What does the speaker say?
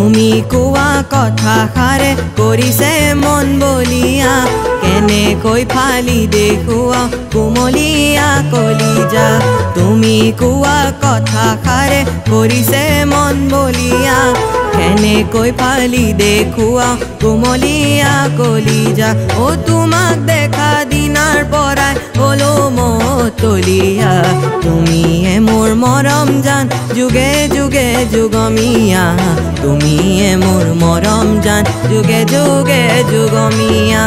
তুমি কোৱা কথাষাৰে কৰিছে মন বলিয়া কেনেকৈ ফালি দেখুৱা কুমলীয়া কলিজা তুমি কোৱা কথাষাৰে কৰিছে মন বলিয়া কেনেকৈ ফালি দেখুৱা কুমলীয়া কলিজা ও তোমাক দেখা দিনাৰ পৰাই হলো মতলীয়া তুমিয়ে মোৰ মৰম জান যুগে যুগে যুগমীয়া তুমিয়ে মোৰ মৰম জান যুগে যুগে যুগমীয়া